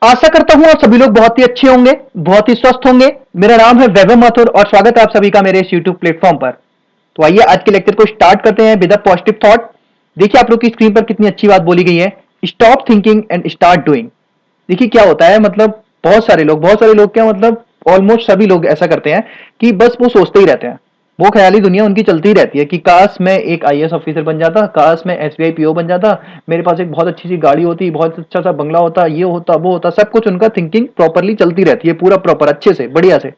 आशा करता हूं आप सभी लोग बहुत ही अच्छे होंगे, बहुत ही स्वस्थ होंगे। मेरा नाम है वैभव माथुर और स्वागत है आप सभी का मेरे इस यूट्यूब प्लेटफॉर्म पर। तो आइए आज के लेक्चर को स्टार्ट करते हैं विद अ पॉजिटिव थॉट। देखिए आप लोग की स्क्रीन पर कितनी अच्छी बात बोली गई है, stop thinking and start doing. देखिए क्या होता है, मतलब बहुत सारे लोग क्या मतलब ऑलमोस्ट सभी लोग ऐसा करते हैं कि बस वो सोचते ही रहते हैं। वो ख्याली दुनिया उनकी चलती ही रहती है कि काश मैं एक आईएएस ऑफिसर बन जाता, काश मैं एसबीआई पीओ बन जाता, मेरे पास एक बहुत अच्छी सी गाड़ी होती, बहुत अच्छा सा बंगला होता, ये होता वो होता। सब कुछ उनका थिंकिंग प्रॉपरली चलती रहती है, पूरा प्रॉपर अच्छे से बढ़िया से।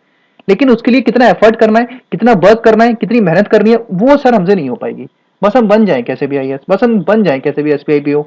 लेकिन उसके लिए कितना एफर्ट करना है, कितना वर्क करना है, कितनी मेहनत करनी है, वो सर हमसे नहीं हो पाएगी। बस हम बन जाए कैसे भी आईएएस, बस हम बन जाए कैसे भी एसबीआई पीओ।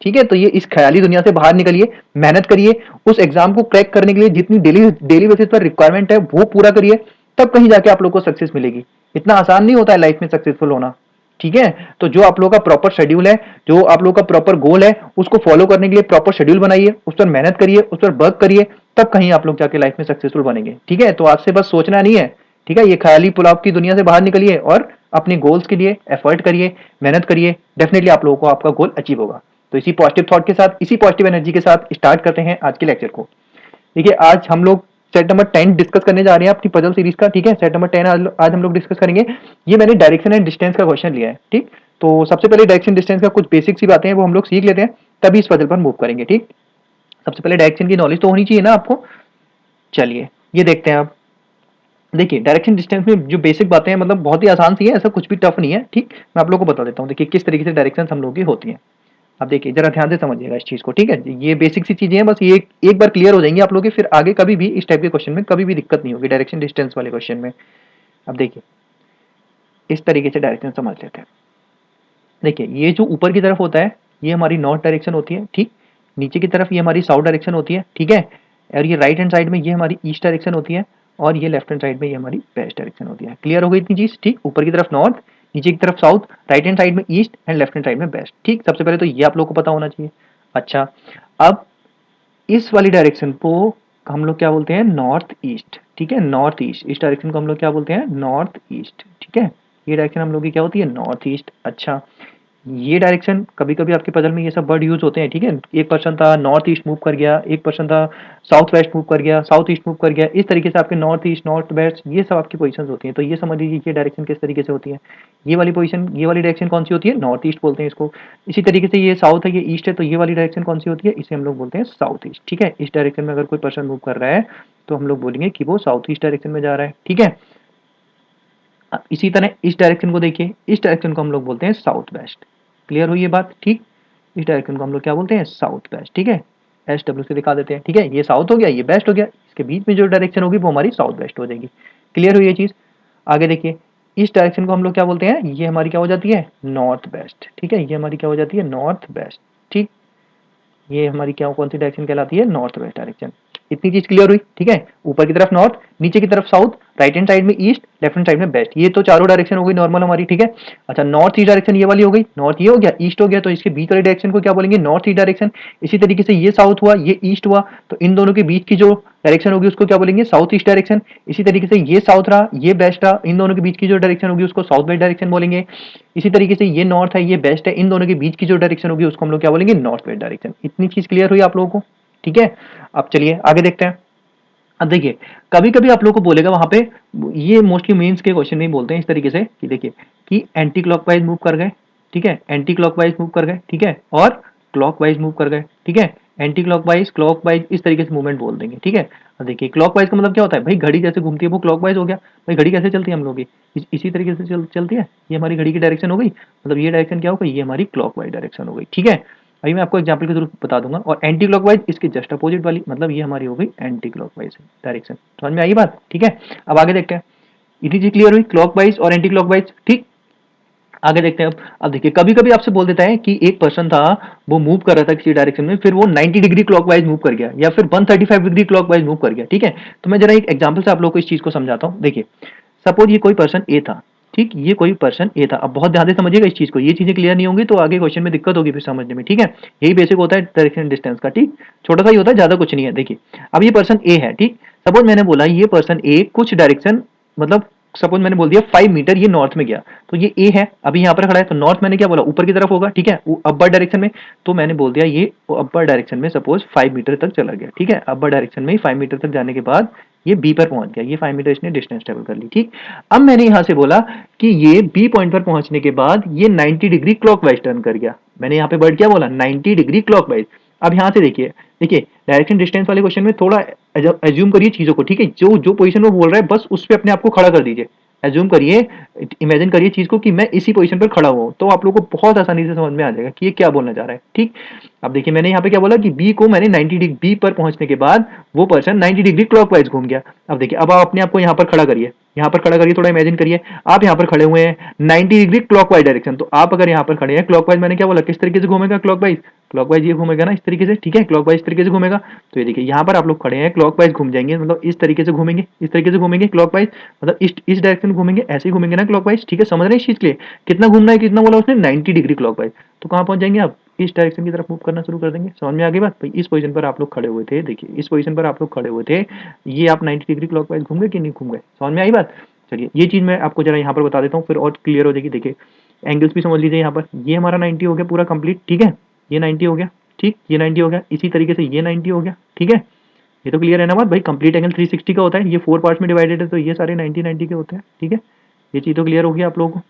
ठीक है, तो ये इस ख्याली दुनिया से बाहर निकलिए, मेहनत करिए, उस एग्जाम को क्रैक करने के लिए जितनी डेली डेली बेसिस पर रिक्वायरमेंट है वो पूरा करिए, तब कहीं जाके आप लोग को सक्सेस मिलेगी। इतना आसान नहीं होता है लाइफ में सक्सेसफुल होना। ठीक है, तो जो आप लोग का प्रॉपर शेड्यूल है, जो आप लोग का प्रॉपर गोल है, उसको फॉलो करने के लिए प्रॉपर शेड्यूल बनाइए, उस पर मेहनत करिए, उस पर वर्क करिए, तब कहीं आप लोग जाके लाइफ में सक्सेसफुल बनेंगे। ठीक है, तो आपसे बस सोचना नहीं है। ठीक है, ये ख्याली पुलाव की दुनिया से बाहर निकलिए और अपने गोल्स के लिए एफर्ट करिए, मेहनत करिए। डेफिनेटली आप लोगों को आपका गोल अचीव होगा। तो इसी पॉजिटिव थॉट के साथ, इसी पॉजिटिव एनर्जी के साथ स्टार्ट करते हैं आज के लेक्चर को। देखिए आज हम लोग सेट नंबर 10 डिस्कस करने जा रहे हैं अपनी पजल सीरीज का। ठीक है, सेट नंबर 10 आज हम लोग डिस्कस करेंगे। ये मैंने डायरेक्शन एंड डिस्टेंस का क्वेश्चन लिया है। ठीक, तो सबसे पहले डायरेक्शन डिस्टेंस का कुछ बेसिक सी बातें हैं वो हम लोग सीख लेते हैं, तभी इस पजल पर मूव करेंगे। ठीक, सबसे पहले डायरेक्शन की नॉलेज तो होनी चाहिए ना आपको। चलिए ये देखते हैं आप। देखिए डायरेक्शन डिस्टेंस में जो बेसिक बातें हैं मतलब बहुत ही आसान सी है, ऐसा कुछ भी टफ नहीं है। ठीक, मैं आप लोगों को बता देता हूँ। देखिए किस तरीके से डायरेक्शन हम लोगों की होती है। अब देखिए जरा ध्यान से समझिएगा इस चीज को। ठीक है, ये बेसिक सी चीजें हैं, बस ये एक बार क्लियर हो जाएंगी आप लोगों के, फिर आगे कभी भी इस टाइप के क्वेश्चन में कभी भी दिक्कत नहीं होगी डायरेक्शन डिस्टेंस वाले क्वेश्चन में। अब देखिए इस तरीके से डायरेक्शन समझ लेते हैं। देखिए ये जो ऊपर की तरफ होता है ये हमारी नॉर्थ डायरेक्शन होती है। ठीक, नीचे की तरफ ये हमारी साउथ डायरेक्शन होती है। ठीक है, और ये राइट हैंड साइड में ये हमारी ईस्ट डायरेक्शन होती है, और ये लेफ्ट हैंड साइड में ये हमारी वेस्ट डायरेक्शन होती है। क्लियर हो गई इतनी चीज। ठीक, ऊपर की तरफ नॉर्थ, नीचे की तरफ साउथ, राइट हैंड साइड में east and left hand side में वेस्ट। ठीक, सबसे पहले तो ये आप लोग को पता होना चाहिए। अच्छा, अब इस वाली डायरेक्शन को हम लोग क्या बोलते हैं, नॉर्थ ईस्ट। ठीक है, नॉर्थ ईस्ट, इस डायरेक्शन को हम लोग क्या बोलते हैं, नॉर्थ ईस्ट। ठीक है, ये डायरेक्शन हम लोग की क्या होती है, नॉर्थ ईस्ट। अच्छा, ये डायरेक्शन कभी कभी आपके पजल में ये सब वर्ड यूज होते हैं। ठीक है, एक पर्सन था नॉर्थ ईस्ट मूव कर गया, एक पर्सन था साउथ वेस्ट मूव कर गया, साउथ ईस्ट मूव कर गया। इस तरीके से आपके नॉर्थ ईस्ट, नॉर्थ वेस्ट, ये सब आपकी पोजीशंस होती हैं। तो ये समझ लीजिए ये डायरेक्शन किस तरीके से होती है। ये वाली पोजीशन, ये वाली डायरेक्शन कौन सी होती है, नॉर्थ ईस्ट बोलते हैं इसको। इसी तरीके से ये साउथ है, ये ईस्ट है, तो ये वाली डायरेक्शन कौन सी होती है, इसे हम लोग बोलते हैं साउथ ईस्ट। ठीक है, इस डायरेक्शन में अगर कोई पर्सन मूव कर रहा है तो हम लोग बोलेंगे कि वो साउथ ईस्ट डायरेक्शन में जा रहा है। ठीक है, इसी तरह इस डायरेक्शन को देखिए, इस डायरेक्शन को हम लोग बोलते हैं साउथ वेस्ट। क्लियर हुई ये बात। ठीक, इस डायरेक्शन को हम लोग क्या बोलते हैं, साउथ वेस्ट। ठीक है, एस डब्ल्यू से दिखा देते हैं। ठीक है, ये साउथ हो गया, ये वेस्ट हो गया, इसके बीच में जो डायरेक्शन होगी वो हमारी साउथ वेस्ट हो जाएगी। क्लियर हुई ये चीज। आगे देखिए, इस डायरेक्शन को हम लोग क्या बोलते हैं, ये हमारी क्या हो जाती है, नॉर्थ वेस्ट। ठीक है, ये हमारी क्या हो जाती है, नॉर्थ वेस्ट। ठीक, ये हमारी क्या कौन सी डायरेक्शन कहलाती है, नॉर्थ वेस्ट डायरेक्शन। इतनी चीज क्लियर हुई। ठीक है, ऊपर की तरफ नॉर्थ, नीचे की तरफ साउथ, राइट हैंड साइड में ईस्ट, लेफ्ट हैंड साइड में वेस्ट, ये तो चारों डायरेक्शन हो गई नॉर्मल हमारी। ठीक है, अच्छा नॉर्थ ईस्ट डायरेक्शन ये वाली हो गई, नॉर्थ ये हो गया, ईस्ट हो गया, तो इसके बीच वाली डायरेक्शन को क्या बोलेंगे, नॉर्थ ईस्ट डायरेक्शन। इसी तरीके से ये साउथ हुआ, ये ईस्ट हुआ, तो इन दोनों के बीच की जो डायरेक्शन होगी उसको क्या बोलेंगे, साउथ ईस्ट डायरेक्शन। इसी तरीके से ये साउथ रहा, ये वेस्ट रहा, इन दोनों के बीच की जो डायरेक्शन होगी उसको साउथ वेस्ट डायरेक्शन बोलेंगे। इसी तरीके से ये नॉर्थ है, ये वेस्ट है, इन दोनों के बीच की जो डायरेक्शन होगी उसको हम लोग क्या बोलेंगे, नॉर्थ वेस्ट डायरेक्शन। इतनी चीज क्लियर हुई आप लोगों को। ठीक है, अब चलिए आगे देखते हैं। अब देखिए कभी कभी आप लोग को बोलेगा वहां पे, ये मोस्टली मेंस के क्वेश्चन में ही बोलते हैं इस तरीके से कि देखिए कि एंटी क्लॉकवाइज मूव कर गए। ठीक है, एंटी क्लॉकवाइज मूव कर गए। ठीक है, और क्लॉकवाइज मूव कर गए। ठीक है, एंटी क्लॉकवाइज, क्लॉकवाइज, इस तरीके से मूवमेंट बोल देंगे। ठीक है, अब देखिए क्लॉकवाइज का मतलब क्या होता है, भाई घड़ी जैसे घूमती है वो क्लॉकवाइज हो गया। भाई घड़ी कैसे चलती है हम लोग की, इसी तरीके से चलती है, ये हमारी घड़ी की डायरेक्शन हो गई। मतलब ये डायरेक्शन क्या हो गई, ये हमारी क्लॉकवाइज डायरेक्शन हो गई। ठीक है, अभी मैं आपको एग्जांपल के थ्रू बता दूंगा। और एंटी क्लॉकवाइज इसके जस्ट अपोजिट वाली, मतलब ये हमारी हो गई एंटी क्लॉकवाइज डायरेक्शन। समझ में आई बात। ठीक है, अब आगे देखते हैं। इतनी चीज क्लियर हुई, क्लॉकवाइज और एंटी क्लॉकवाइज। ठीक, आगे देखते हैं। अब देखिए कभी कभी आपसे बोल देता है कि एक पर्सन था, वो मूव कर रहा था किसी डायरेक्शन में, फिर वो 90 डिग्री क्लॉकवाइज मूव कर गया या फिर 135 डिग्री क्लॉकवाइज मूव कर गया। ठीक है, तो मैं जरा एक एग्जांपल से आप लोगों को इस चीज को समझाता हूँ। देखिए सपोज ये कोई पर्सन ए था। ठीक, ये कोई पर्सन ए था। अब बहुत ध्यान से समझिएगा इस चीज को, ये चीजें क्लियर नहीं होंगी तो आगे क्वेश्चन में दिक्कत होगी फिर समझने में। ठीक है, यही बेसिक होता है डायरेक्शन डिस्टेंस का। ठीक, छोटा सा ही होता है, ज्यादा कुछ नहीं है। देखिए अब ये पर्सन ए है। ठीक, सपोज मैंने बोला ये पर्सन ए कुछ डायरेक्शन मतलब सपोज मैंने बोल दिया 5 मीटर ये नॉर्थ में गया, तो ये ए है, अभी यहाँ पर खड़ा है, तो नॉर्थ मैंने क्या बोला, ऊपर की तरफ होगा, ठीक है, अपर डायरेक्शन में। तो मैंने बोल दिया ये अपर डायरेक्शन में सपोज 5 मीटर तक चला गया, ठीक है, अपर डायरेक्शन में 5 मीटर तक जाने के बाद ये बी पर पहुंच गया, ये 5 मीटर इसने डिस्टेंस ट्रेवल कर ली, ठीक। अब मैंने यहाँ से बोला कि ये बी पॉइंट पर पहुंचने के बाद ये 90 डिग्री क्लॉकवाइज टर्न कर गया। मैंने यहाँ पे वर्ड क्या बोला, 90 डिग्री क्लॉकवाइज। अब यहाँ से देखिए, देखिए डायरेक्शन डिस्टेंस वाले क्वेश्चन में थोड़ा एज्यूम करिए चीजों को, ठीक है, जो जो पोजीशन वो बोल रहा है बस उस पे अपने आप को खड़ा कर दीजिए। एज्यूम करिए, इमेजिन करिए चीज को कि मैं इसी पोजीशन पर खड़ा हुआ हूं, तो आप लोगों को बहुत आसानी से समझ में आ जाएगा कि ये क्या बोलना चाह रहा है, ठीक। अब देखिए मैंने यहाँ पे क्या बोला कि बी को मैंने 90 डिग्री, बी पर पहुंचने के बाद वो पर्सन 90 डिग्री क्लॉकवाइज घूम गया। अब देखिए, अब आप अपने आप को यहाँ पर खड़ा करिए, यहाँ पर खड़ा करिए, थोड़ा इमेजिन करिए, आप यहाँ पर खड़े हुए हैं 90 डिग्री क्लॉकवाइज डायरेक्शन, तो आप अगर यहाँ पर खड़े हैं क्लॉकवाइज, मैंने क्या बोला, किस तरीके से घूमेगा क्लॉकवाइज, क्लॉकवाइज ये घूमेगा ना इस तरीके से, ठीक है, क्लॉकवाइज इस तरीके से घूमेगा। तो ये देखिए यहाँ पर आप लोग खड़े हैं, क्लॉकवाइज घूम जाएंगे, मतलब इस तरीके से घूमेंगे, इस तरीके से घूमेंगे क्लॉकवाइज, मतलब इस डायरेक्शन में घूमेंगे, ऐसे ही घूमेंगे ना क्लॉकवाइज, ठीक है, समझ रहे हैं इस चीज के लिए कितना घूमना है, कितना बोला उसने 90 डिग्री क्लॉकवाइज। तो कहाँ पहुंच जाएंगे आप, इस डायरेक्शन की तरफ मूव करना शुरू कर देंगे। समझ में आ गई बात, भाई इस पोजीशन पर आप लोग खड़े हुए थे, देखिए इस पोजीशन पर आप लोग खड़े हुए थे, ये आप 90 डिग्री क्लॉकवाइज घूम गए कि नहीं घूम गए, समझ में आई बात। चलिए ये चीज मैं आपको जरा यहाँ पर बता देता हूँ, फिर और क्लियर हो जाएगी। देखिए एंगल्स भी समझ लीजिए, यहाँ पर ये हमारा 90 हो गया पूरा कंप्लीट, ठीक है, ये 90 हो गया, ठीक, ये 90 हो गया, इसी तरीके से ये 90 हो गया, ठीक है। ये तो क्लियर है ना बात भाई, कंप्लीट एंगल 360 का होता है, ये 4 पार्ट्स में डिवाइडेड है, तो ये सारे 90 90 के होते हैं, ठीक है। ये चीज तो क्लियर होगी आप लोगों को।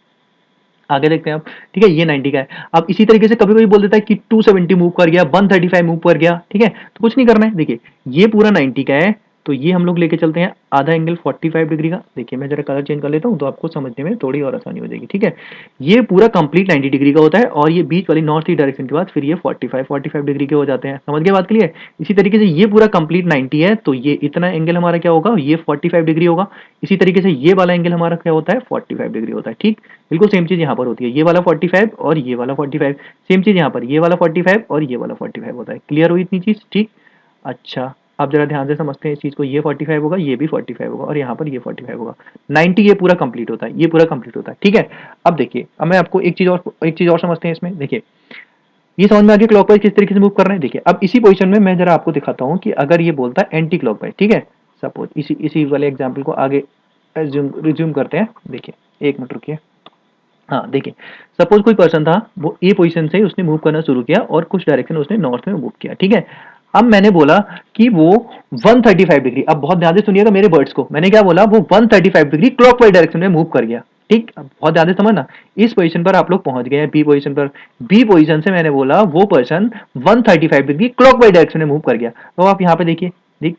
आगे देखते हैं आप, ठीक है, ये 90 का है। अब इसी तरीके से कभी कभी बोल देता है कि 270 मूव कर गया, 135 मूव कर गया, ठीक है, तो कुछ नहीं करना है। देखिए ये पूरा 90 का है, तो ये हम लोग लेके चलते हैं आधा एंगल 45 डिग्री का। देखिए मैं जरा कलर चेंज कर लेता हूँ तो आपको समझने में थोड़ी और आसानी हो जाएगी, ठीक है। ये पूरा कंप्लीट 90 डिग्री का होता है, और ये बीच वाली नॉर्थ ईस्ट डायरेक्शन के बाद फिर ये 45 डिग्री के हो जाते हैं। समझ गए बात के लिए। इसी तरीके से ये पूरा कंप्लीट 90 है, तो ये इतना एंगल हमारा क्या होगा, ये 45 डिग्री होगा। इसी तरीके से ये वाला एंगल हमारा क्या होता है, 45 डिग्री होता है, ठीक। बिल्कुल सेम चीज यहाँ पर होती है, ये वाला 45 और ये वाला 45, सेम चीज यहाँ पर ये वाला 45 और ये वाला 45 होता है। क्लियर हुई इतनी चीज, ठीक। अच्छा आप जरा ध्यान से समझते हैं इस चीज को, ये 45 होगा, ये भी 45 होगा, और यहाँ पर ये 45 होगा। 90 ये पूरा कंप्लीट होता है, ये पूरा कंप्लीट होता है, ठीक है। अब देखिए, अब मैं आपको एक चीज और समझते हैं इसमें। देखिए ये समझ में आ गया क्लॉकवाइज किस तरीके से मूव कर रहे हैं। देखिए अब इसी पोजीशन में मैं जरा आपको दिखाता हूँ कि अगर ये बोलता है एंटी क्लॉकवाइज, ठीक है, सपोज इसी इसी वाले एग्जाम्पल को आगे रिज्यूम करते हैं। देखिए एक मिनट रुकिए। हाँ देखिए, सपोज कोई पर्सन था, वो ए पोजीशन से उसने मूव करना शुरू किया और कुछ डायरेक्शन उसने नॉर्थ में मूव किया, ठीक है। अब मैंने बोला कि वो 135 डिग्री, अब बहुत ध्यान से सुनिएगा मेरे वर्ड्स को, मैंने क्या बोला, वो 135 डिग्री क्लॉकवाइज डायरेक्शन में मूव कर गया, ठीक। अब बहुत ध्यान से समझना, इस पोजीशन पर आप लोग पहुंच गए हैं, बी पोजीशन पर, बी पोजीशन से मैंने बोला वो पर्सन 135 डिग्री क्लॉकवाइज डायरेक्शन में मूव कर गया। तो आप यहाँ पे देखिए,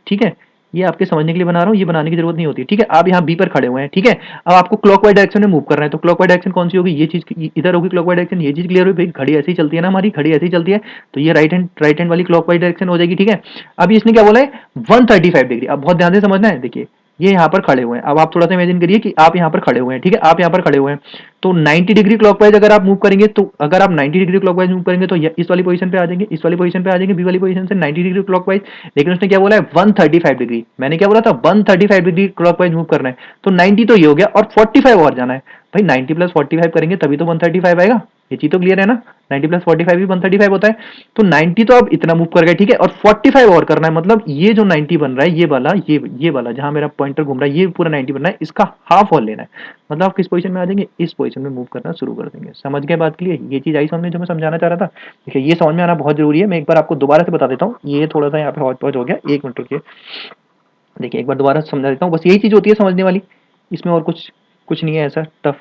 ठीक है, ये आपके समझने के लिए बना रहा हूँ, ये बनाने की जरूरत नहीं होती, ठीक है। आप यहाँ बी पर खड़े हुए हैं, ठीक है, अब आपको क्लॉकवाइज डायरेक्शन में मूव करना है, तो क्लॉकवाइज डायरेक्शन कौन सी होगी, ये चीज इधर होगी क्लॉकवाइज डायरेक्शन। ये चीज क्लियर हुई भाई, घड़ी ऐसे ही चलती है ना हमारी, घड़ी ऐसे ही चलती है, तो ये राइट हैंड वाली क्लॉकवाइज डायरेक्शन हो जाएगी, ठीक है। अभी इसने क्या बोला है, 135 डिग्री। अब बहुत ध्यान से समझना है, देखिए ये यहाँ पर खड़े हुए हैं, अब आप थोड़ा सा इमेजिन करिए कि आप यहाँ पर खड़े हुए हैं, ठीक है, आप यहाँ पर खड़े हुए हैं, तो 90 डिग्री क्लॉकवाइज अगर आप मूव करेंगे, तो अगर आप 90 डिग्री क्लॉकवाइज मूव करेंगे तो इस वाली पोजीशन पे आ जाएंगे, इस वाली पोजीशन पे आ जाएंगे, बी वाली पोजीशन से 90 डिग्री क्लॉकवाइज। लेकिन उसने क्या बोला है, 135 डिग्री। मैंने क्या बोला था, 135 डिग्री क्लॉकवाइज मूव करना है, तो 90 तो ये हो गया और 45 और जाना है। भाई 90 प्लस 45 करेंगे तभी तो 135 आएगा, ये चीज तो क्लियर है ना। 90 प्लस 45 भी 135 होता है, तो 90 तो अब इतना मूव कर गए, ठीक है, और 45 और करना है, मतलब ये जो 90 बन रहा है, ये वाला जहां मेरा पॉइंटर घूम रहा है, ये पूरा 90 बनना है, इसका हाफ और लेना है। मतलब आप किस पोजीशन में आ जाएंगे, इस पोजीशन में मूव करना शुरू कर देंगे। समझ गए बात के लिए, ये चीज आई समझ में जो मैं समझाना चाह रहा था। देखिए ये समझ में आना बहुत जरूरी है, मैं एक बार आपको दोबारा से बता देता हूँ, ये थोड़ा सा यहाँ पे हौच पौच हो गया, एक मिनट रुकिए। देखिए एक बार दोबारा समझा देता हूँ, बस यही चीज होती है समझने वाली, इसमें और कुछ कुछ नहीं है ऐसा टफ,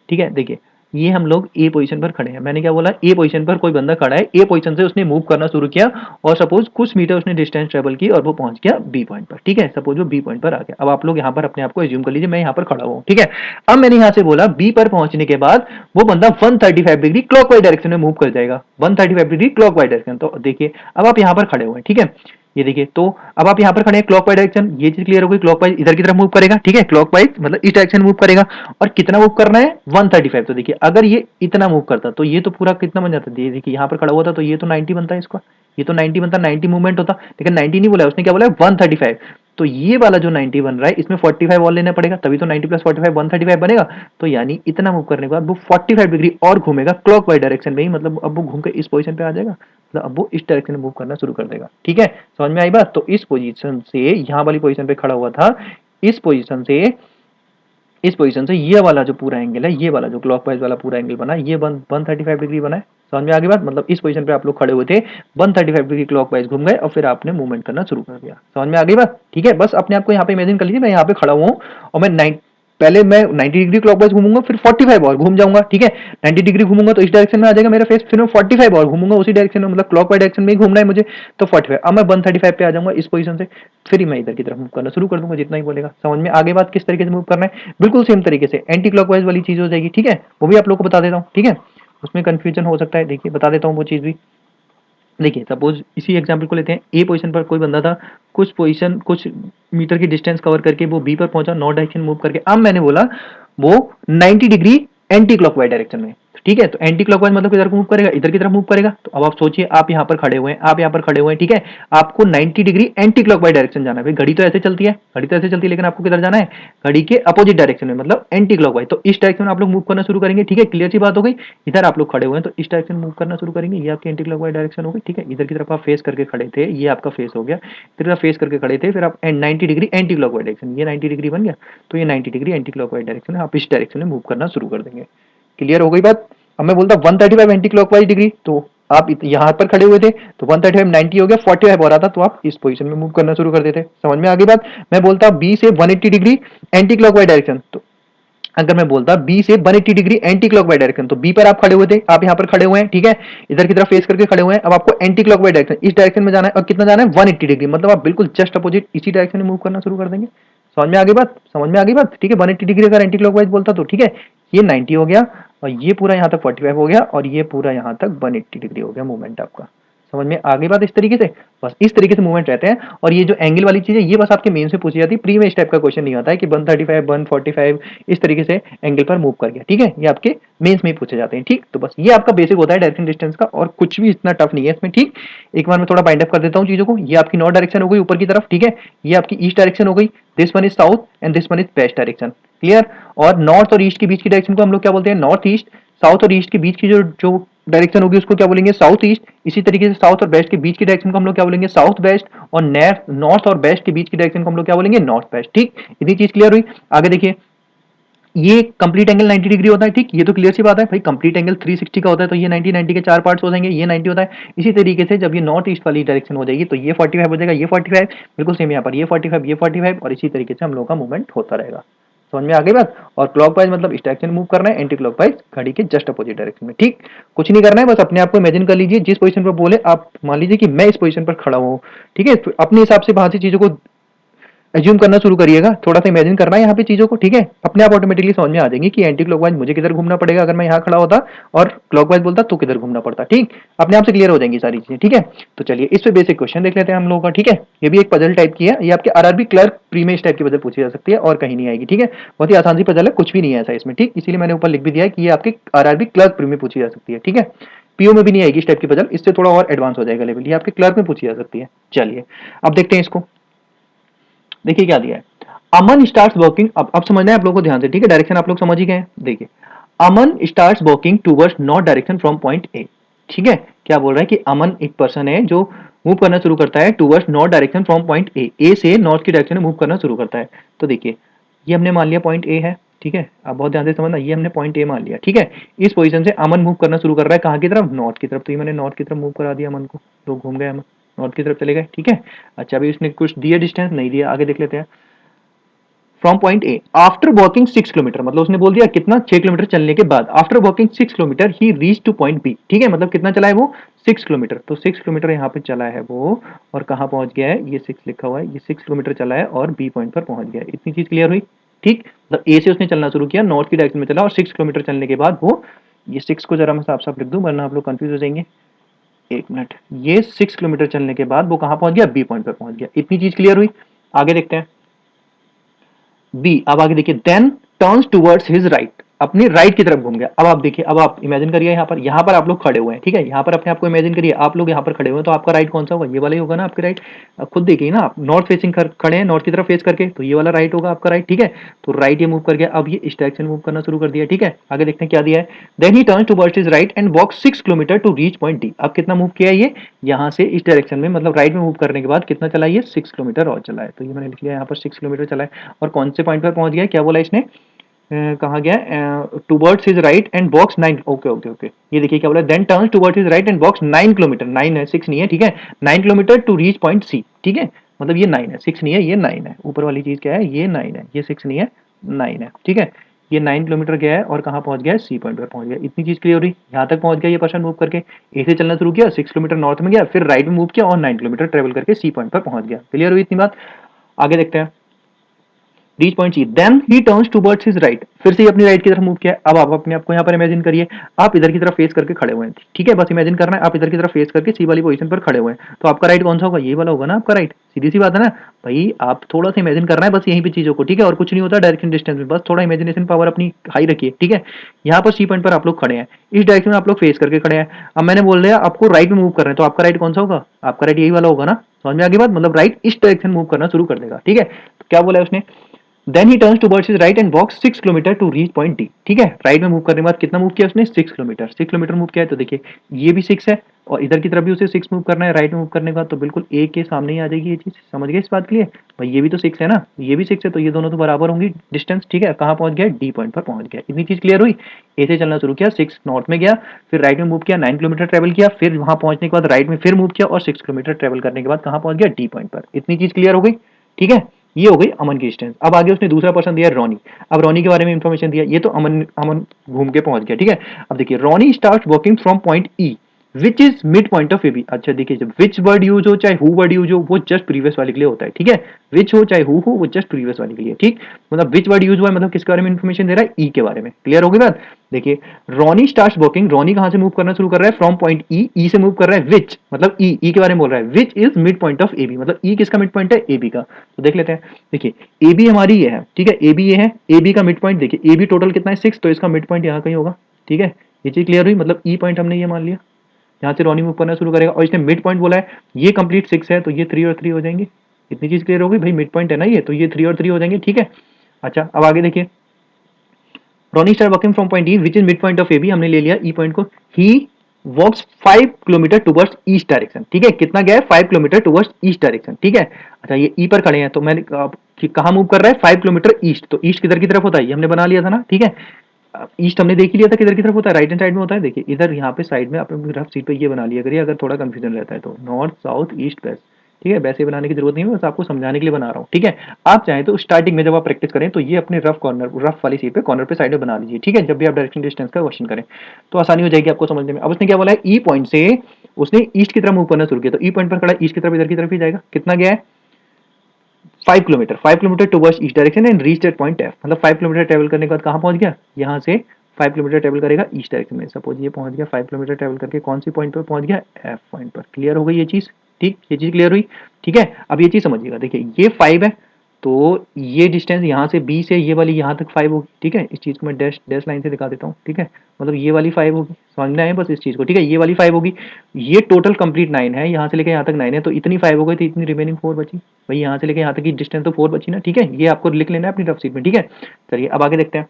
ठीक है। देखिए ये हम लोग ए पोजीशन पर खड़े हैं, मैंने क्या बोला, ए पोजीशन पर कोई बंदा खड़ा है, ए पोजीशन से उसने मूव करना शुरू किया, और सपोज कुछ मीटर उसने डिस्टेंस ट्रेवल की और वो पहुंच गया बी पॉइंट पर, ठीक है, सपोज वो बी पॉइंट पर आ गया। अब आप लोग यहाँ पर अपने आप को एज्यूम कर लीजिए मैं यहाँ पर खड़ा हुआ, ठीक है। अब मैंने यहाँ से बोला बी पर पहुंचने के बाद वो बंदा 135 डिग्री क्लॉकवाइज डायरेक्शन में मूव कर जाएगा, 135 डिग्री क्लॉकवाइज डायरेक्शन। तो देखिए अब आप यहाँ पर खड़े हुए हैं, ठीक है, ये देखिए, तो अब आप यहाँ पर खड़े हैं क्लॉकवाइज डायरेक्शन, ये चीज क्लियर हो गई, क्लॉकवाइज इधर की तरफ मूव करेगा, ठीक है, क्लॉकवाइज मतलब इस डायरेक्शन मूव करेगा, और कितना मूव करना है, 135। तो देखिए अगर ये इतना मूव करता तो ये तो पूरा कितना बन जाता, देखिए यहाँ पर खड़ा हुआ था तो ये तो 90 बनता है इसका, ये तो 90 बनता, 90 मूवमेंट होता, लेकिन 90 नहीं बोला उसने, क्या बोला 135। तो ये वाला जो 90 बन रहा है इसमें 45 और लेना पड़ेगा, तभी तो 90 प्लस 45 135 बनेगा। तो यानी इतना मूव करने के बाद वो 45 डिग्री और घूमेगा क्लॉकवाइज डायरेक्शन में ही, मतलब अब वो घूम के इस पोजीशन पे आ जाएगा, मतलब अब वो इस डायरेक्शन में मूव करना शुरू कर देगा, ठीक है। समझ में आई बात। तो इस पोजीशन से यहाँ वाली पोजीशन पे खड़ा हुआ था, इस पोजीशन से इस पोजीशन से ये वाला जो पूरा एंगल है, ये वाला जो क्लॉकवाइज वाला पूरा एंगल बना, ये 135 डिग्री बना है। समझ में आ गई बात? मतलब इस पोजीशन पे आप लोग खड़े हुए थे, 135 डिग्री क्लॉकवाइज घूम गए और फिर आपने मूवमेंट करना शुरू कर दिया। समझ में आ गई बात? ठीक है, बस अपने आप को यहाँ पे इमेजिन कर लीजिए, मैं यहाँ पे खड़ा हुआ हूँ और पहले मैं 90 डिग्री क्लॉकवाइज घूमूंगा, फिर 45 और घूम जाऊंगा। ठीक है, 90 डिग्री घूमूंगा तो इस डायरेक्शन में आ जाएगा मेरा फेस, फिर मैं 45 और घूमूंगा उसी डायरेक्शन में, मतलब क्लॉकवाइज डायरेक्शन में ही घूमना है मुझे, तो 45। अब मैं 135 पे आ जाऊंगा इस पोजीशन से, फिर ही मैं इधर की तरफ मूव करना शुरू कर दूंगा जितना ही बोलेगा। समझ में आगे बात किस तरीके से मूव करना है? बिल्कुल सेम तरीके से एंटी क्लॉकवाइज वाली चीज हो जाएगी। ठीक है, वो भी आप लोग को बता देता हूँ। ठीक है, उसमें कंफ्यूजन हो सकता है, देखिए बता देता हूँ वो चीज भी। देखिए सपोज इसी एग्जांपल को लेते हैं, ए पोजीशन पर कोई बंदा था, कुछ मीटर की डिस्टेंस कवर करके वो बी पर पहुंचा, नॉर्थ डायरेक्शन मूव करके। अब मैंने बोला वो 90 डिग्री एंटी क्लॉकवाइज डायरेक्शन में। ठीक है, तो एंटी क्लॉकवाइज मतलब किधर को मूव करेगा? इधर की तरफ मूव करेगा। तो अब आप सोचिए, आप यहाँ पर खड़े हुए हैं, आप यहाँ पर खड़े हुए हैं। ठीक है, आपको 90 डिग्री एंटी क्लॉकवाइज डायरेक्शन जाना है। भाई घड़ी तो ऐसे चलती है, घड़ी तो ऐसे चलती है, लेकिन आपको किधर जाना है? घड़ी के अपोजिट डायरेक्शन में, मतलब एंटी क्लॉकवाइज। तो इस डायरेक्शन में आप लोग मूव करना शुरू करेंगे। ठीक है, क्लियर सी बात हो गई। इधर आप लोग खड़े हुए हैं तो इस डायरेक्शन मूव करना शुरू करेंगे, ये आपकी एंटी क्लॉकवाइज डायरेक्शन हो गई। ठीक है, इधर की तरफ आप फेस करके खड़े थे, ये आपका फेस हो गया, इधर आप फेस करके खड़े थे, फिर आप 90 डिग्री एंटी क्लॉकवाइज डायरेक्शन, ये 90 डिग्री बन गया, तो ये 90 डिग्री एंटी क्लॉकवाइज डायरेक्शन है, आप इस डायरेक्शन में मूव करना शुरू कर देंगे। क्लियर हो गई बात? अब मैं बोलता 135 एंटी क्लॉकवाइज डिग्री, तो आप यहाँ पर खड़े हुए थे तो 135 90 हो गया, 45 हो रहा था, तो आप इस पोजीशन में मूव करना शुरू कर देते। समझ में आ गई बात? मैं बोलता बी से 180 डिग्री एंटी क्लॉकवाइज डायरेक्शन, तो अगर मैं बोलता बी से 180 डिग्री एंटी क्लॉकवाइज डायरेक्शन, तो बी पर आप खड़े हुए थे, आप यहाँ पर खड़े हुए हैं। ठीक है, इधर की तरफ फेस करके खड़े हुए हैं। अब आपको एंटी क्लॉकवाइज डायरेक्शन, इस डायरेक्शन में जाना है, और कितना जाना है? 180 डिग्री, मतलब आप बिल्कुल जस्ट अपोजिट इसी डायरेक्शन में मूव करना शुरू कर देंगे। समझ में आ गई बात? समझ में आ गई बात? ठीक है, 180 डिग्री अगर एंटी क्लॉकवाइज बोलता तो ठीक है, ये 90 हो गया और ये पूरा यहाँ तक 45 हो गया और ये पूरा यहाँ तक 180 डिग्री हो गया मूवमेंट आपका। समझ में आ गई बात? इस तरीके से, बस इस तरीके से मूवमेंट रहते हैं। और ये जो एंगल वाली चीज है, ये बस आपके मेन से पूछी जाती है, प्री में इस टाइप का क्वेश्चन नहीं आता है कि 135 145 इस तरीके से एंगल पर मूव कर गया। ठीक है, ये आपके मेंस में ही पूछे जाते हैं। ठीक, तो बस ये आपका बेसिक होता है डायरेक्शन डिस्टेंस का, और कुछ भी इतना टफ नहीं है इसमें। ठीक, एक बार मैं थोड़ा बाइंड अप कर देता हूँ चीजों को। ये आपकी नॉर्थ डायरेक्शन हो गई ऊपर की तरफ। ठीक है, ये आपकी ईस्ट डायरेक्शन हो गई, this one is south and this one is west direction. Clear? और नॉर्थ और ईस्ट के बीच की डायरेक्शन को हम लोग क्या बोलते हैं? North east. साउथ और ईस्ट के बीच की जो जो डायरेक्शन होगी उसको क्या बोलेंगे? South east. इसी तरीके से साउथ और वेस्ट के बीच की डायरेक्शन को हम लोग क्या बोलेंगे? South west. और नॉर्थ और वेस्ट के बीच की डायरेक्शन को हम लोग क्या बोलेंगे? North west. ठीक, इतनी चीज क्लियर हुई। आगे देखिए, ये कंप्लीट एंगल 90 डिग्री होता है। ठीक, ये तो क्लियर सी बात है भाई, कंप्लीट एंगल 360 का होता है, तो ये 90 90 के चार पार्ट्स हो जाएंगे, ये 90 होता है। इसी तरीके से जब ये नॉर्थ ईस्ट वाली डायरेक्शन हो जाएगी तो ये 45 हो जाएगा, ये 45 बिल्कुल सेम, यहाँ पर ये 45 ये 45, और इसी तरीके से हम लोगों का मूवमेंट होता रहेगा। समझ में आ गई बात? और क्लॉकवाइज मतलब इस डायरेक्शन में मूव करना है, एंटी क्लॉकवाइज घड़ी के जस्ट अपोजिट डायरेक्शन में। ठीक, कुछ नहीं करना है, बस अपने आप को इमेजिन कर लीजिए जिस पोजीशन पर बोले आप, मान लीजिए कि मैं इस पोजीशन पर खड़ा हूँ। ठीक है, तो अपने हिसाब से वहां से चीजों को एज्यूम करना शुरू करिएगा, थोड़ा सा इमेजिन करना है यहाँ पे चीजों को। ठीक है, अपने आप ऑटोमेटिकली समझ में आ जाएंगे कि एंटी क्लॉकवाइज मुझे किधर घूमना पड़ेगा अगर मैं यहाँ खड़ा होता, और क्लॉकवाइज बोलता तो किधर घूमना पड़ता। ठीक, अपने आप से क्लियर हो जाएंगी सारी चीजें। ठीक है, तो चलिए इस पे बेसिक क्वेश्चन देख लेते हैं हम लोगों का। ठीक है, ये भी एक पजल टाइप की है, ये आपके आरआरबी क्लर्क प्री में इस टाइप की पजल पूछी जा सकती है और कहीं नहीं आएगी। ठीक है, बहुत ही आसान सी पजल है, कुछ भी नहीं है ऐसा इसमें। ठीक, इसीलिए मैंने ऊपर लिख भी दिया है कि ये आपके आरआरबी क्लर्क प्री में पूछी जा सकती है। ठीक है, पीओ में भी नहीं आएगी इस टाइप की पजल, इससे थोड़ा और एडवांस हो जाएगा लेवल, ये आपके क्लर्क में पूछी जा सकती है। चलिए अब देखते हैं इसको। देखिए क्या दिया है, अमन स्टार्ट्स वॉकिंग। अब समझना है आप लोगों को ध्यान से। ठीक है, डायरेक्शन आप लोग समझ ही गए हैं। देखिए, Aman starts walking towards north direction from point A. ठीक है, क्या बोल रहा है कि अमन एक पर्सन है जो मूव करना शुरू करता है towards north direction from point ए से नॉर्थ की डायरेक्शन में मूव करना शुरू करता है। तो देखिए, ये हमने मान लिया पॉइंट ए है। ठीक है, आप बहुत ध्यान से समझना, ये हमने पॉइंट ए मान लिया। ठीक है, इस पोजीशन से अमन मूव करना शुरू कर रहा है कहाँ की तरफ? नॉर्थ की तरफ। तो ये मैंने नॉर्थ की तरफ मूव करा दिया अमन को, तो घूम गए अमन, नॉर्थ की तरफ चले गए। ठीक है, अच्छा अभी उसने कुछ दिया डिस्टेंस नहीं दिया, आगे देख लेते हैं। From point A after walking 6 kilometre, मतलब उसने बोल दिया कितना? 6 किलोमीटर चलने के बाद, आफ्टर वॉकिंग 6 किलोमीटर ही रीच टू पॉइंट बी। ठीक है, मतलब कितना चला है वो? 6 किलोमीटर। तो 6 किलोमीटर यहाँ पे चला है वो, और कहाँ पहुंच गया है? ये 6 लिखा हुआ है, ये 6 किलोमीटर चला है और बी पॉइंट पर पहुंच गया है। इतनी चीज क्लियर हुई? ठीक, मतलब ए से उसने चलना शुरू किया, नॉर्थ की डायरेक्शन में चला, और 6 किलोमीटर चलने के बाद वो, ये 6 को जरा मैं साफ साफ लिख दूं वरना आप लोग कंफ्यूज हो जाएंगे। एक मिनट, ये 6 किलोमीटर चलने के बाद वो कहाँ पहुंच गया? बी पॉइंट पर पहुंच गया। इतनी चीज क्लियर हुई? आगे देखते हैं बी। अब आगे देखिए, then turns towards his right, अपनी राइट की तरफ घूम गया। अब आप देखिए, अब आप इमेजिन करिए यहाँ पर आप लोग खड़े हुए हैं। ठीक है, यहाँ पर अपने आप को इमेजिन करिए, आप लोग यहाँ पर खड़े हुए हैं, तो आपका राइट कौन सा होगा? ये वाला ही होगा ना आपके राइट। अब खुद देखिए ना, आप नॉर्थ फेसिंग खड़े हैं, नॉर्थ की तरफ फेस करके, तो ये वाला राइट होगा आपका राइट। ठीक है, तो राइट ये मूव कर गया, अब ये इस डायरेक्शन मूव करना शुरू कर दिया। ठीक है, आगे देखते हैं क्या दिया है। Then he turns towards his right and walk 6 kilometre to reach point D. अब कितना मूव किया है ये? यहाँ से इस डायरेक्शन में, मतलब राइट में मूव करने के बाद कितना चला? ये 6 किलोमीटर और चला है। तो ये मैंने लिख लिया यहाँ पर 6 किलोमीटर चला है, और कौन से पॉइंट पर पहुंच गया? क्या बोला इसने? कहाँ गया, towards his right and walks 9, okay okay okay, ये देखिए क्या बोला, then turns towards his right and walks 9 kilometre, 9 है 6 नहीं है, ठीक है, 9 kilometre to reach point C, ठीक है, मतलब ये 9 है 6 नहीं है, ये 9 है, ऊपर वाली चीज क्या है, ये 9 है, ये 6 नहीं है 9 है, ठीक है, ये 9 किलोमीटर गया है और कहाँ पहुंच गया है, सी पॉइंट पर पहुंच गया, इतनी चीज क्लियर हुई, यहाँ तक पहुंच गया ये पर्सन मूव करके, ए से चलना शुरू किया, 6 किलोमीटर नॉर्थ में गया, फिर राइट में मूव किया और 9 किलोमीटर ट्रेवल करके सी पॉइंट पर पहुंच गया, क्लियर हुई इतनी बात। आगे देखते हैं, reach point C, then he turns towards his right, फिर से ही अपनी राइट की तरफ मूव किया। अब आप अपने आप को यहाँ पर इमेजिन करिए, आप इधर की तरफ फेस करके खड़े हुए हैं, ठीक है, बस इमेजिन करना है आप इधर की तरफ फेस करके सी वाली पोजीशन पर खड़े हुए हैं, तो आपका राइट कौन सा होगा, ये वाला होगा ना आपका राइट, सीधी सी बात है ना भाई, आप थोड़ा सा इमेजिन करना है बस यहीं पे चीजों को, ठीक है, और कुछ नहीं होता डायरेक्शन डिस्टेंस में, बस थोड़ा इमेजिनेशन पावर अपनी हाई रखिए, ठीक है, यहाँ पर सी पॉइंट पर आप लोग खड़े हैं, इस डायरेक्शन में आप लोग फेस करके खड़े हैं, अब मैंने बोल दिया आपको राइट में मूव कर रहे हैं, तो आपका राइट कौन सा होगा, आपका राइट यही वाला होगा ना, समझ में आगे बात, मतलब राइट इस डायरेक्शन मूव करना शुरू कर देगा, ठीक है, तो क्या बोला है उसने, then he turns towards his right and walks 6 kilometre to reach point D, ठीक है, राइट में मूव करने के बाद कितना मूव किया उसने, 6 किलोमीटर, 6 किलोमीटर मूव किया है, तो देखिए ये भी 6 है और इधर की तरफ भी उसे 6 मूव करना है, राइट में मूव करने के बाद, तो बिल्कुल ए के सामने ही आ जाएगी ये चीज, समझ गए इस बात के लिए, भाई ये भी तो 6 है ना, ये भी 6 है, तो ये दोनों तो बराबर होंगी डिस्टेंस, ठीक है, कहाँ पहुंच गया, डी पॉइंट पर पहुंच गया, इतनी चीज क्लियर हुई, ए से चलना शुरू किया, 6 नॉर्थ में गया, फिर राइट में मूव किया, 9 किलोमीटर ट्रेवल किया, फिर वहां पहुंचने के बाद राइट में फिर मूव किया और 6 किलोमीटर ट्रेवल करने के बाद कहाँ पहुंच गया, डी पॉइंट पर, इतनी चीज क्लियर हो गई, ठीक है, ये हो गई अमन की डिस्टेंस। अब आगे उसने दूसरा पर्सन दिया रॉनी, अब रॉनी के बारे में इंफॉर्मेशन दिया, ये तो अमन अमन घूम के पहुंच गया, ठीक है, अब देखिए Ronnie start walking from point E which is mid point of A B, अच्छा देखिए जब विच वर्ड यूज हो चाहे हु वर्ड यूज हो वो जस्ट प्रीवियस वाले के लिए होता है, ठीक है, विच हो चाहे हु हो वो जस्ट प्रीवियस वाले के लिए, ठीक, मतलब विच वर्ड यूज हुआ है मतलब किसके बारे में इंफॉर्मेशन दे रहा है, ई के बारे में, क्लियर होगी बात। देखिए रॉनी स्टार्ट वॉकिंग, रॉनी कहां से मूव करना शुरू कर रहा है, फ्रॉम पॉइंट ई से मूव कर रहा है विच, मतलब ई के बारे में बोल रहा है, which is mid point of A B, मतलब ई किसका मिड पॉइंट है, ए बी का, तो देख लेते हैं, देखिए ए बी हमारी ये है, ठीक है, ए बी ये है, ए बी का मिड पॉइंट देखिए, ए बी टोटल कितना है 6, तो इसका मिड पॉइंट यहाँ कहीं होगा, ठीक है, ये चीज क्लियर हुई, मतलब ई पॉइंट हमने ये मान लिया, यहाँ से रॉनी मूव करना शुरू करेगा और इसने मिड पॉइंट बोला है, ये कंप्लीट 6 है तो ये 3 और 3 हो जाएंगे, इतनी चीज क्लियर होगी भाई, मिड पॉइंट है ना ये, तो ये 3 और 3 हो जाएंगे, ठीक है। अच्छा अब आगे देखिए, Ronnie start working from point E which is mid point of A B, हमने ले लिया ई पॉइंट को, he walks 5 kilometre towards east direction, ठीक है, कितना गया है 5 किलोमीटर टुवर्ड्स ईस्ट डायरेक्शन, ठीक है। अच्छा ये ई पर खड़े हैं तो मैंने कहाँ मूव कर रहा है 5 किलोमीटर ईस्ट, तो ईस्ट किधर की तरफ होता है, ये हमने बना लिया था ना, ठीक है, ईस्ट हमने देख ही लिया था किधर की तरफ होता है, राइट हैंड साइड में होता है, देखिए इधर यहाँ पे साइड में आपने रफ सीट पे ये बना लिया करिए अगर थोड़ा कंफ्यूजन रहता है तो, नॉर्थ साउथ ईस्ट वेस्ट, ठीक है, वैसे बनाने की जरूरत नहीं है, बस आपको समझाने के लिए बना रहा हूँ, ठीक है। आप चाहें तो स्टार्टिंग में जब आप प्रैक्टिस करें तो ये अपने रफ कॉर्नर, रफ वाली सीट पे कॉर्नर पे साइड में बना लीजिए, ठीक है, जब भी आप डायरेक्शन डिस्टेंस का क्वेश्चन करें तो आसानी हो जाएगी आपको समझने में। अब उसने क्या बोला है, ई पॉइंट से उसने ईस्ट की तरफ मूव करना शुरू किया, तो ई पॉइंट पर खड़ा ईस्ट की तरफ, इधर की तरफ ही जाएगा, कितना गया है 5 kilometre, 5 kilometre towards east direction and reach that point F, मतलब 5 किलोमीटर ट्रेवल करने के बाद कहाँ पहुंच गया, यहाँ से 5 किलोमीटर ट्रेवल करेगा ईस्ट डायरेक्शन में, सपोज ये पहुंच गया 5 किलोमीटर ट्रेवल करके कौन सी पॉइंट पर पहुंच गया, एफ पॉइंट पर, क्लियर हो गई ये चीज, ठीक, ये चीज क्लियर हुई, ठीक है। अब ये चीज समझिएगा, देखिए ये 5 है तो ये डिस्टेंस यहाँ से बी से ये वाली यहाँ तक 5 होगी, ठीक है, इस चीज को मैं डैश डैश लाइन से दिखा देता हूँ, ठीक है, मतलब ये वाली 5 होगी, समझना है बस इस चीज को, ठीक है, ये वाली 5 होगी, ये टोटल कंप्लीट 9 है, यहाँ से लेकर यहाँ तक 9 है, तो इतनी 5 हो गई, तो इतनी रिमेनिंग 4 बची, भाई यहाँ से लेकर यहाँ तक की डिस्टेंस तो 4 बची ना, ठीक है, ये आपको लिख लेना है अपनी रफ सीट में, ठीक है। चलिए अब आगे देखते हैं,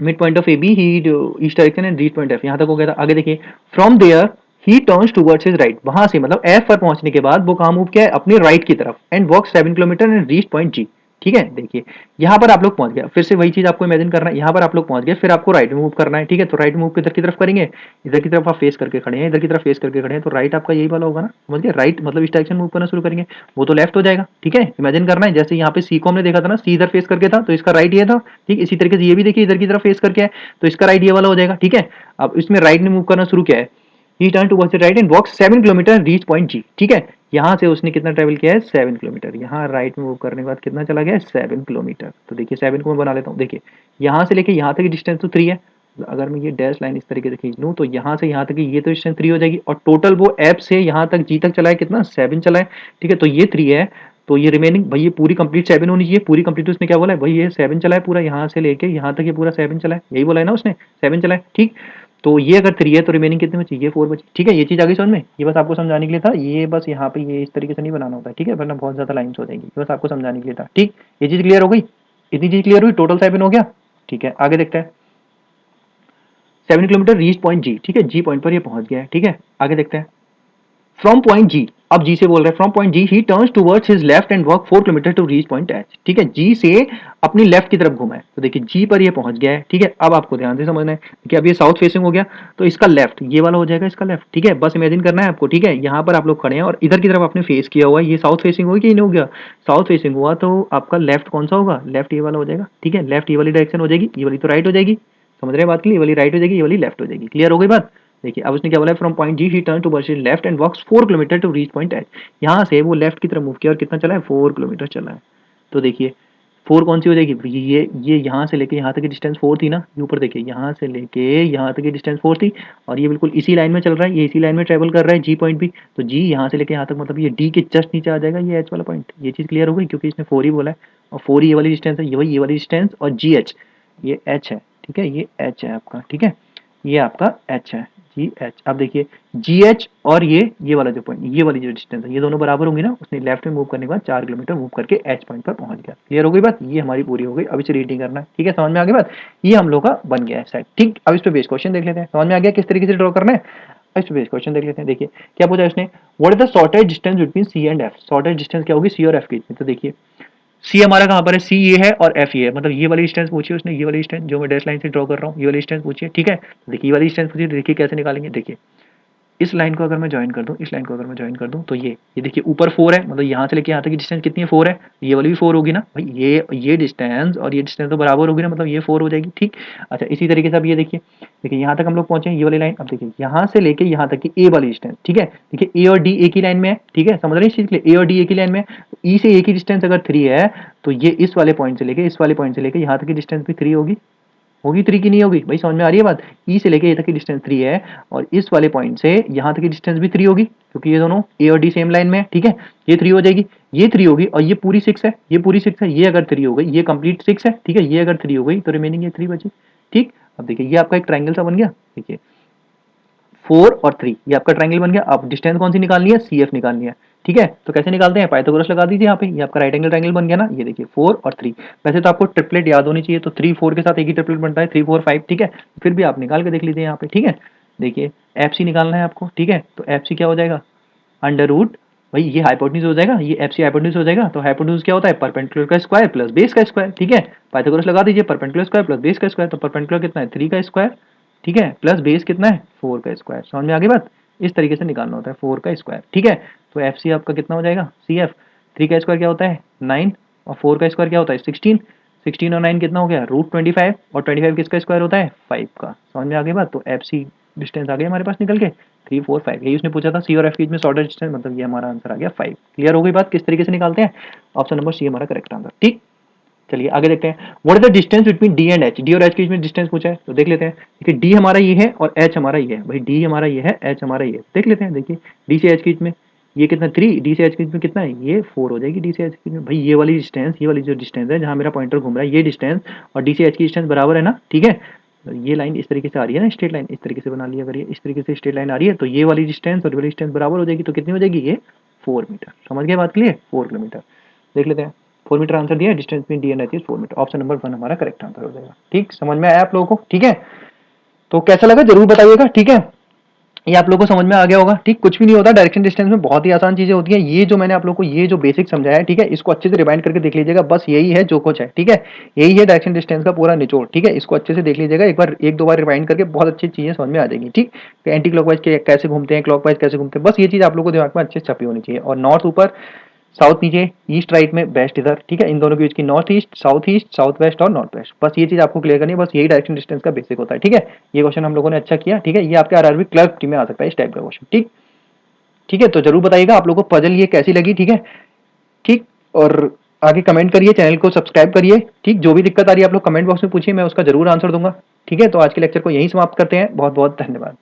mid point of A B he east direction and reach point F, यहाँ तक हो गया था। आगे देखिए, from there he turns towards his right, वहां से मतलब एफ पर पहुंचने के बाद वो कहाँ मूव किया है, अपने राइट की तरफ, and walk 7 kilometer and reach point G, ठीक है। देखिए यहाँ पर आप लोग पहुंच गया, फिर से वही चीज आपको इमेजिन करना है, यहाँ पर आप लोग पहुंच गए, फिर आपको राइट में मूव करना है, ठीक है, तो राइट मूव किधर की तरफ करेंगे, इधर की तरफ आप फेस करके खड़े हैं, इधर की तरफ फेस करके खड़े हैं, तो राइट आपका यही वाला होगा ना, समझ गए, राइट मतलब इस डायरेक्शन मूव करना शुरू करेंगे, वो तो लेफ्ट हो जाएगा, ठीक है, इमेजिन करना है, जैसे यहाँ पे सी को हमने देखा था ना, सी इधर फेस करके था तो इसका राइट ये था, ठीक, इसी तरीके से ये भी देखिए इधर की तरफ फेस करके है तो इसका राइट ये वाला हो जाएगा, ठीक है। अब इसमें राइट ने मूव करना शुरू किया है, he turn towards the right and walk 7 kilometer reach point G, ठीक है, यहाँ से उसने कितना ट्रेवल किया है 7 किलोमीटर, यहाँ राइट में मूव करने के बाद कितना चला गया है 7 किलोमीटर, तो देखिए 7 को मैं बना लेता हूँ, देखिए यहाँ से लेके यहाँ तक की डिस्टेंस तो 3 है, अगर मैं ये डैश लाइन इस तरीके से खींच लूँ तो यहाँ से यहाँ तक की ये तो डिस्टेंस 3 हो जाएगी, और टोटल वो ऐप से यहाँ तक जी तक चला है कितना 7 चला है, ठीक है, तो ये 3 है, तो ये रिमेनिंग भाई ये पूरी कंप्लीट 7 होनी चाहिए, पूरी कंप्लीट उसने क्या बोला है भाई, ये 7 चला है पूरा, यहाँ से लेके यहाँ तक ये पूरा 7 चला है, यही बोला है ना उसने 7 चला है, ठीक, तो ये अगर 3 है तो रिमेनिंग कितने बची, ये 4 बची, ठीक है, ये चीज आ गई समझ में, ये बस आपको समझाने के लिए था, ये बस यहाँ पे ये इस तरीके से नहीं बनाना होता है, ठीक है, वरना बहुत ज्यादा लाइन्स हो जाएंगी, बस आपको समझाने के लिए था, ठीक, ये चीज क्लियर हो गई, इतनी चीज क्लियर हुई, टोटल 7 हो गया, ठीक है। आगे देखते हैं, 7 किलोमीटर रीच पॉइंट जी, ठीक है, जी पॉइंट पर ये पहुंच गया है, ठीक है। आगे देखते हैं, फ्रॉम पॉइंट जी अब जी से बोल रहे हैं from point G he turns towards his left and walk 4 kilometre to reach point H. ठीक है, जी से अपनी लेफ्ट की तरफ घूमा है, तो देखिए जी पर ये पहुंच गया है। ठीक है, अब आपको ध्यान से समझना है कि अब ये साउथ फेसिंग हो गया, तो इसका लेफ्ट ये वाला हो जाएगा, इसका लेफ्ट। ठीक है, बस इमेजिन करना है आपको। ठीक है, यहाँ पर आप लोग खड़े हैं और इधर की तरफ आपने फेस किया हुआ है, ये साउथ फेसिंग होगी कि नहीं हो गया, साउथ फेसिंग हुआ तो आपका लेफ्ट कौन सा होगा, लेफ्ट ये वाला हो जाएगा। ठीक है, लेफ्ट ये वाली डायरेक्शन हो जाएगी, ये वाली तो राइट हो जाएगी। समझ रहे हैं बात के लिए, ये वाली राइट हो जाएगी, ये वाली लेफ्ट हो जाएगी। क्लियर हो गई बात। देखिए अब उसने क्या बोला है, from point G he turn towards left and walks 4 kilometre to reach point H. यहाँ से वो लेफ्ट की तरफ मूव किया और कितना चला है, 4 किलोमीटर चला है। तो देखिए 4 कौन सी हो जाएगी, ये यहाँ से लेके यहाँ तक की डिस्टेंस 4 थी ना, ये ऊपर देखिए यहाँ से लेके यहाँ तक की डिस्टेंस 4 थी, और ये बिल्कुल इसी लाइन में चल रहा है, ये इसी लाइन में ट्रेवल कर रहा है जी पॉइंट भी। तो जी यहाँ से लेके यहाँ तक मतलब ये डी के जस्ट नीचे आ जाएगा ये एच वाला पॉइंट। ये चीज़ क्लियर हो गई, क्योंकि इसने 4 ही बोला है, और 4 ही ये वाली डिस्टेंस है, ये वाली डिस्टेंस, और जी एच ये एच है। ठीक है, ये एच है आपका। ठीक है, ये आपका एच है, जी एच। अब देखिए जी एच और ये वाला जो पॉइंट, ये वाली जो डिस्टेंस है, ये दोनों बराबर होंगी ना। उसने लेफ्ट में मूव करने के बाद 4 किलोमीटर मूव करके एच पॉइंट पर पहुंच गया। क्लियर हो गई बात, ये हमारी पूरी हो गई। अब इसे रीडिंग करना है। ठीक है, समझ में आ गई बात, ये हम लोग का बन गया है सेट। ठीक, अब इस पे बेस क्वेश्चन देख लेते हैं, समझ में आ गया किस तरीके से ड्रॉ करना है। अब इस पे बेस क्वेश्चन देख लेते हैं। देखिए क्या पूछा इसने, what is the shortest distance between C and F. Shortest distance क्या होगी सी और एफ के बीच में। तो देखिए सी हमारा कहाँ पर है, सी ये है और एफ ये है, मतलब ये वाली डिस्टेंस पूछी उसने, ये वाली डिस्टेंस जो मैं डैश लाइन से ड्रॉ कर रहा हूँ, ये वाली डिस्टेंस पूछी है। ठीक है, तो देखिए ये वाली डिस्टेंस पूछी, तो देखिए कैसे निकालेंगे। देखिए इस लाइन को अगर मैं ज्वाइन कर दूं, इस लाइन को अगर मैं ज्वाइन कर दूं, तो ये देखिए ऊपर 4 है, मतलब यहाँ से लेके यहाँ तक की डिस्टेंस कितनी है, 4 है। ये वाली भी 4 होगी ना भाई, ये डिस्टेंस और ये डिस्टेंस तो बराबर होगी ना, मतलब ये 4 हो जाएगी। ठीक, अच्छा इसी तरीके से अब ये देखिए, देखिए यहाँ तक हम लोग पहुंचे, ये वाली लाइन। अब देखिए यहाँ से लेके यहाँ तक की ए वाली डिस्टेंस। ठीक है, देखिए ए और डी एक ही लाइन में है। ठीक है, समझ रहे हैं इस चीज के लिए, ए और डी एक ही लाइन में है, तो ई से ए की डिस्टेंस अगर 3 है, तो ये इस वाले पॉइंट से लेके इस वाले पॉइंट से लेके यहाँ तक की डिस्टेंस भी 3 होगी। होगी 3 की नहीं होगी भाई, समझ में आ रही है बात। ई से लेके ए तक की डिस्टेंस 3 है, और इस वाले पॉइंट से यहाँ तक की डिस्टेंस भी 3 होगी, क्योंकि ये दोनों ए और डी सेम लाइन में है। ठीक है, ये 3 हो जाएगी, ये 3 होगी, और ये पूरी 6 है, ये पूरी 6 है। ये अगर 3 हो गई, ये कंप्लीट 6 है। ठीक है, ये अगर 3 हो गई तो रिमेनिंग ये 3 बची। ठीक, अब देखिए ये आपका एक ट्राइंगल सा बन गया। देखिए 4 और 3 ये आपका ट्राइंगल बन गया। अब डिस्टेंस कौन सी निकालनी है, सी एफ निकालनी है। ठीक है, तो कैसे निकालते हैं, पाइथागोरस लगा दीजिए यहाँ पे, ये आपका राइट एंगल ट्राइंगल बन गया ना। ये देखिए 4 और 3, वैसे तो आपको ट्रिपलेट याद होनी चाहिए, तो 3 4 के साथ एक ही ट्रिपलेट बनता है, 3 4 5। ठीक है, फिर भी आप निकाल के देख लीजिए यहाँ पे। ठीक है, देखिए एफ सी निकालना है आपको। ठीक है, तो एफ सी क्या हो जाएगा, अंडर रूट, भाई ये हाइपोटेन्यूज हो जाएगा, ये एफ सी हाइपोटेन्यूज हो जाएगा। तो हाइपोटेन्यूज क्या होता है, परपेंडिकुलर का स्क्वायर प्लस बेस का स्क्वायर। ठीक है, पाइथागोरस लगा दीजिए, परपेंडिकुलर स्क्वायर प्लस बेस का स्क्वायर, तो परपेंडिकुलर कितना है 3 का स्क्वायर। ठीक है, प्लस बेस कितना है 4 का स्क्वायर। समझ में आगे बात, इस तरीके से निकालना होता है 4 का स्क्वायर। ठीक है, तो एफ सी आपका कितना हो जाएगा, सी एफ 3 का स्क्वायर क्या होता है 9, और 4 का स्क्वायर क्या होता है 16। 16 और 9 कितना हो गया रूट 25, और 25 किसका स्क्वायर होता है 5 का। समझ में आगे बात, तो एफ सी डिस्टेंस आ गया हमारे पास निकल के 3 4 5। यही उसने पूछा था, सी और एफ के बीच में शॉर्टेस्ट डिस्टेंस, मतलब ये हमारा आंसर आ गया 5। क्लियर हो गई बात, किस तरीके से निकालते हैं। ऑप्शन नंबर सी हमारा करेक्ट आंसर। ठीक, चलिए आगे देखते हैं, what is the distance between D and H. D और एच के बीच में डिस्टेंस पूछा है, तो देख लेते हैं। देखिए डी हमारा ये है और एच हमारा ये है, भाई डी हमारा ये है, एच हमारा ये है। देख लेते हैं, देखिए डी से एच के बीच में ये कितना 3, डी से एच के बीच में कितना है, ये 4 हो जाएगी डी से एच के बीच में। भाई ये वाली डिस्टेंस, ये वाली जो डिस्टेंस है जहां मेरा पॉइंटर घूम रहा है, ये डिस्टेंस और डी से एच की डिस्टेंस बराबर है ना। ठीक है, तो ये लाइन इस तरीके से आ रही है ना, स्ट्रेट लाइन इस तरीके से बना लिया। अगर ये इस तरीके से स्ट्रेट लाइन आ रही है, तो ये वाली डिस्टेंस और ये वाली डिस्टेंस बराबर हो जाएगी, तो कितनी हो जाएगी ये 4 मीटर। समझ गए बात के लिए, 4 किलोमीटर। देख लेते हैं, 4 मीटर आंसर दिया है, distance between D and H is 4 metre. Option number 1 हमारा करेक्ट आंसर हो जाएगा। ठीक, समझ में आया आप लोगों को। ठीक है, तो कैसा लगा जरूर बताइएगा। ठीक है, ये आप लोगों को समझ में आ गया होगा। ठीक, कुछ भी नहीं होता डायरेक्शन डिस्टेंस में, बहुत ही आसान चीजें होती हैं। ये जो मैंने आप लोगों को ये जो बेसिक समझाया है, ठीक है, इसको अच्छे से रिवाइंड करके देख लीजिएगा, बस यही है जो कुछ है। ठीक है, यही है डायरेक्शन डिस्टेंस का पूरा निचोड़। ठीक है, इसको अच्छे से देख लीजिएगा एक बार, एक दो बार रिवाइंड करके बहुत अच्छी चीजें समझ में आ जाएंगी। ठीक, एंटी क्लॉकवाइज कैसे घूमते हैं, क्लॉकवाइज कैसे घूमते हैं, बस ये चीज आप लोगों को दिमाग में अच्छे से छपी होनी चाहिए। और नॉर्थ ऊपर, साउथ नीचे, ईस्ट राइट में, वेस्ट इधर। ठीक है, इन दोनों के बीच की नॉर्थ ईस्ट, साउथ वेस्ट और नॉर्थ वेस्ट, बस ये चीज आपको क्लियर करनी है। बस यही डायरेक्शन डिस्टेंस का बेसिक होता है। ठीक है, ये क्वेश्चन हम लोगों ने अच्छा किया। ठीक है, ये आपके आरआरबी क्लर्क टीम में आ सकता है इस टाइप का क्वेश्चन। ठीक, ठीक है, तो जरूर बताइएगा आप लोगों को पजल ये कैसी लगी। ठीक है, ठीक, और आगे कमेंट करिए, चैनल को सब्सक्राइब करिए। ठीक, जो भी दिक्कत आ रही है आप लोग कमेंट बॉक्स में पूछिए, मैं उसका जरूर आंसर दूंगा। ठीक है, तो आज के लेक्चर को यहीं समाप्त करते हैं। बहुत बहुत धन्यवाद।